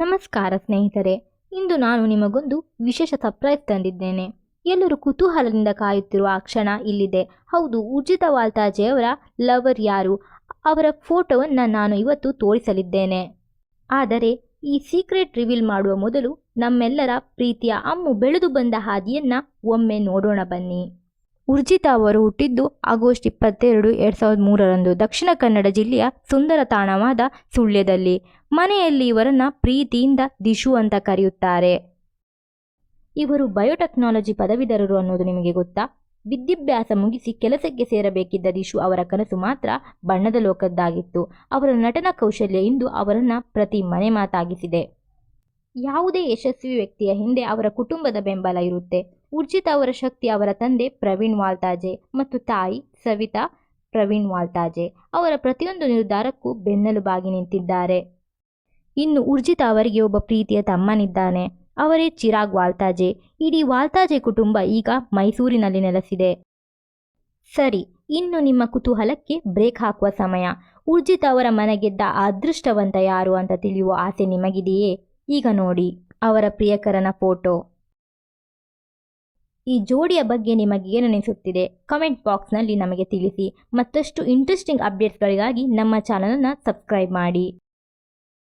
ನಮಸ್ಕಾರ ಸ್ನೇಹಿತರೆ, ಇಂದು ನಾನು ನಿಮಗೊಂದು ವಿಶೇಷ ಸರ್ಪ್ರೈಸ್ ತಂದಿದ್ದೇನೆ. ಎಲ್ಲರೂ ಕುತೂಹಲದಿಂದ ಕಾಯುತ್ತಿರುವ ಆ ಕ್ಷಣ ಇಲ್ಲಿದೆ. ಹೌದು, ಊರ್ಜಿತಾ ವಾಲ್ತಾಜೆಯವರ ಲವರ್ ಯಾರು, ಅವರ ಫೋಟೋವನ್ನು ನಾನು ಇವತ್ತು ತೋರಿಸಲಿದ್ದೇನೆ. ಆದರೆ ಈ ಸೀಕ್ರೆಟ್ ರಿವೀಲ್ ಮಾಡುವ ಮೊದಲು ನಮ್ಮೆಲ್ಲರ ಪ್ರೀತಿಯ ಅಮ್ಮು ಬೆಳೆದು ಬಂದ ಹಾದಿಯನ್ನು ಒಮ್ಮೆ ನೋಡೋಣ ಬನ್ನಿ. ಊರ್ಜಿತಾ ಅವರು ಹುಟ್ಟಿದ್ದು ಆಗಸ್ಟ್ 22, 2003 ದಕ್ಷಿಣ ಕನ್ನಡ ಜಿಲ್ಲೆಯ ಸುಂದರ ತಾಣವಾದ ಸುಳ್ಯದಲ್ಲಿ. ಮನೆಯಲ್ಲಿ ಇವರನ್ನ ಪ್ರೀತಿಯಿಂದ ದಿಶು ಅಂತ ಕರೆಯುತ್ತಾರೆ. ಇವರು ಬಯೋಟೆಕ್ನಾಲಜಿ ಪದವೀಧರರು ಅನ್ನೋದು ನಿಮಗೆ ಗೊತ್ತಾ? ವಿದ್ಯಾಭ್ಯಾಸ ಮುಗಿಸಿ ಕೆಲಸಕ್ಕೆ ಸೇರಬೇಕಿದ್ದ ದಿಶು ಅವರ ಕನಸು ಮಾತ್ರ ಬಣ್ಣದ ಲೋಕದ್ದಾಗಿತ್ತು. ಅವರ ನಟನ ಕೌಶಲ್ಯ ಇಂದು ಅವರನ್ನ ಪ್ರತಿ ಮನೆ ಮಾತಾಗಿಸಿದೆ. ಯಾವುದೇ ಯಶಸ್ವಿ ವ್ಯಕ್ತಿಯ ಹಿಂದೆ ಅವರ ಕುಟುಂಬದ ಬೆಂಬಲ ಇರುತ್ತೆ. ಊರ್ಜಿತಾ ಅವರ ಶಕ್ತಿ ಅವರ ತಂದೆ ಪ್ರವೀಣ್ ವಾಲ್ತಾಜೆ ಮತ್ತು ತಾಯಿ ಸವಿತಾ ಪ್ರವೀಣ್ ವಾಲ್ತಾಜೆ ಅವರ ಪ್ರತಿಯೊಂದು ನಿರ್ಧಾರಕ್ಕೂ ಬೆನ್ನೆಲುಬಾಗಿ ನಿಂತಿದ್ದಾರೆ. ಇನ್ನು ಊರ್ಜಿತಾ ಅವರಿಗೆ ಒಬ್ಬ ಪ್ರೀತಿಯ ತಮ್ಮನಿದ್ದಾನೆ. ಅವರೇ ಚಿರಾಗ್ ವಾಲ್ತಾಜೆ. ಇಡೀ ವಾಲ್ತಾಜೆ ಕುಟುಂಬ ಈಗ ಮೈಸೂರಿನಲ್ಲಿ ನೆಲೆಸಿದೆ. ಸರಿ, ಇನ್ನು ನಿಮ್ಮ ಕುತೂಹಲಕ್ಕೆ ಬ್ರೇಕ್ ಹಾಕುವ ಸಮಯ. ಊರ್ಜಿತಾ ಅವರ ಮನೆಗೆದ್ದ ಆ ಅದೃಷ್ಟವಂತ ಯಾರು ಅಂತ ತಿಳಿಯುವ ಆಸೆ ನಿಮಗಿದೆಯೇ? ಈಗ ನೋಡಿ ಅವರ ಪ್ರಿಯಕರನ ಫೋಟೋ. ಈ ಜೋಡಿಯ ಬಗ್ಗೆ ನಿಮಗೆ ಏನನಿಸುತ್ತಿದೆ? ಕಮೆಂಟ್ ಬಾಕ್ಸ್ನಲ್ಲಿ ನಮಗೆ ತಿಳಿಸಿ. ಮತ್ತಷ್ಟು ಇಂಟ್ರೆಸ್ಟಿಂಗ್ ಅಪ್ಡೇಟ್ಸ್ಗಳಿಗಾಗಿ ನಮ್ಮ ಚಾನಲನ್ನು ಸಬ್ಸ್ಕ್ರೈಬ್ ಮಾಡಿ.